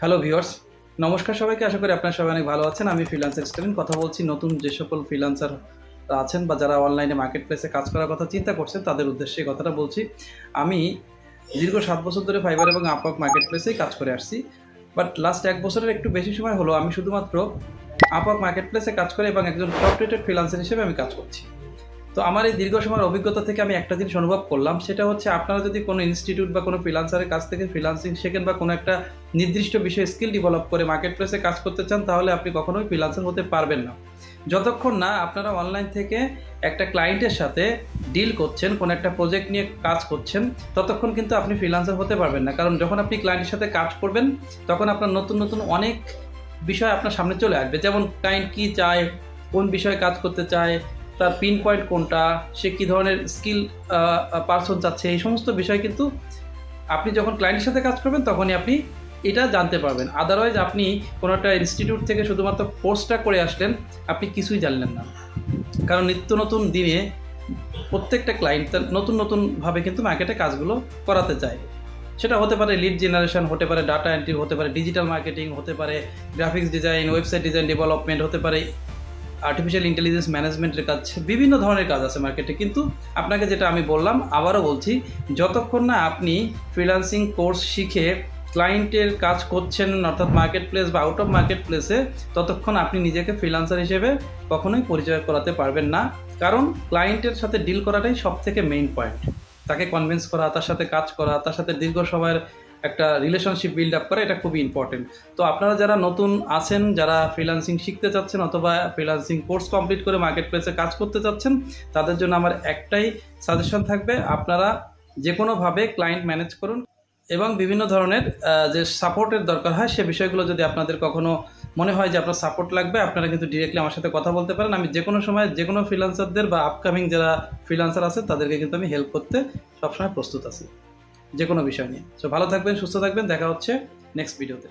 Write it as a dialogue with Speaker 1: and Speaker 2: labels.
Speaker 1: Hello viewers, নমস্কার সবাইকে। আশা করি আপনারা সবাই অনেক ভালো আছেন। আমি ফ্রিল্যান্সার স্টুডেন্ট কথা বলছি। নতুন যে সকল ফ্রিল্যান্সার আছেন বা যারা অনলাইনে মার্কেট প্লেসে কাজ করার কথা চিন্তা করছেন তাদের উদ্দেশ্যে এই কথাটা বলছি। আমি দীর্ঘ 7 বছর ধরে ফাইবার এবং আপওয়ার্ক মার্কেট প্লেসেই কাজ করে আসছি। বাট লাস্ট 1 বছরের একটু বেশি সময় হলো আমি শুধুমাত্র আপওয়ার্ক মার্কেট প্লেসে কাজ করে এবং একজন টপ রেটেড ফ্রিল্যান্সার হিসেবে আমি কাজ করছি। তো আমার এই দীর্ঘ সময়ের অভিজ্ঞতা থেকে আমি একটা জিনিস অনুভব করলাম, সেটা হচ্ছে আপনারা যদি কোনো ইনস্টিটিউট বা কোনো ফ্রিল্যান্সারের কাছ থেকে ফ্রিল্যান্সিং শেখেন বা কোনো একটা নির্দিষ্ট বিষয়ে স্কিল ডেভেলপ করে মার্কেট প্লেসে কাজ করতে চান, তাহলে আপনি কখনোই ফ্রিল্যান্সার হতে পারবেন না। যতক্ষণ না আপনারা অনলাইন থেকে একটা ক্লায়েন্টের সাথে ডিল করছেন, কোনো একটা প্রজেক্ট নিয়ে কাজ করছেন, ততক্ষণ কিন্তু আপনি ফ্রিল্যান্সার হতে পারবেন না। কারণ যখন আপনি ক্লায়েন্টের সাথে কাজ করবেন, তখন আপনার নতুন নতুন অনেক বিষয় আপনার সামনে চলে আসবে। যেমন ক্লায়েন্ট কী চায়, কোন বিষয়ে কাজ করতে চায়, তার পিন পয়েন্ট কোনটা, সে কী ধরনের স্কিল পারসন চাচ্ছে, এই সমস্ত বিষয় কিন্তু আপনি যখন ক্লায়েন্টের সাথে কাজ করবেন তখনই আপনি এটা জানতে পারবেন। আদারওয়াইজ আপনি কোনো একটা ইনস্টিটিউট থেকে শুধুমাত্র কোর্সটা করে আসলেন, আপনি কিছুই জানলেন না। কারণ নিত্য নতুন দিনে প্রত্যেকটা ক্লায়েন্ট তার নতুন নতুনভাবে কিন্তু মার্কেটে কাজগুলো করাতে চায়। সেটা হতে পারে লিড জেনারেশন, হতে পারে ডাটা এন্ট্রি, হতে পারে ডিজিটাল মার্কেটিং, হতে পারে graphics design, website design development, হতে পারে আর্টিফিশিয়াল ইন্টেলিজেন্স ম্যানেজমেন্টের কাজ, বিভিন্ন ধরনের কাজ আছে মার্কেটে। কিন্তু আপনাকে যেটা আমি বললাম, আবারও বলছি, যতক্ষণ না আপনি ফ্রিল্যান্সিং কোর্স শিখে ক্লায়েন্টের কাজ করছেন অর্থাৎ মার্কেট প্লেস বা আউট অফ মার্কেট প্লেসে, ততক্ষণ আপনি নিজেকে ফ্রিল্যান্সার হিসেবে কখনোই পরিচয় করাতে পারবেন না। কারণ ক্লায়েন্টের সাথে ডিল করাটাই সব থেকে মেইন পয়েন্ট। তাকে কনভিন্স করা, তার সাথে কাজ করা, তার সাথে দীর্ঘ সময়ের একটা রিলেশনশিপ বিল্ড আপ করা, এটা খুবই ইম্পর্টেন্ট। তো আপনারা যারা নতুন আছেন, যারা ফ্রিল্যান্সিং শিখতে চাচ্ছেন অথবা ফ্রিল্যান্সিং কোর্স কমপ্লিট করে মার্কেট প্লেসে কাজ করতে চাচ্ছেন, তাদের জন্য আমার একটাই সাজেশন থাকবে, আপনারা যে কোনোভাবে ক্লায়েন্ট ম্যানেজ করুন এবং বিভিন্ন ধরনের যে সাপোর্টের দরকার হয় সে বিষয়গুলো যদি আপনাদের কখনো মনে হয় যে আপনার সাপোর্ট লাগবে, আপনারা কিন্তু ডিরেক্টলি আমার সাথে কথা বলতে পারেন। আমি যে কোনো সময় যে কোনো ফ্রিল্যান্সারদের বা আপকামিং যারা ফ্রিল্যান্সার আছে তাদেরকে কিন্তু আমি হেল্প করতে সবসময় প্রস্তুত আছি যে কোনো বিষয় নিয়ে। সো ভালো থাকবেন, সুস্থ থাকবেন, দেখা হচ্ছে নেক্সট ভিডিওতে।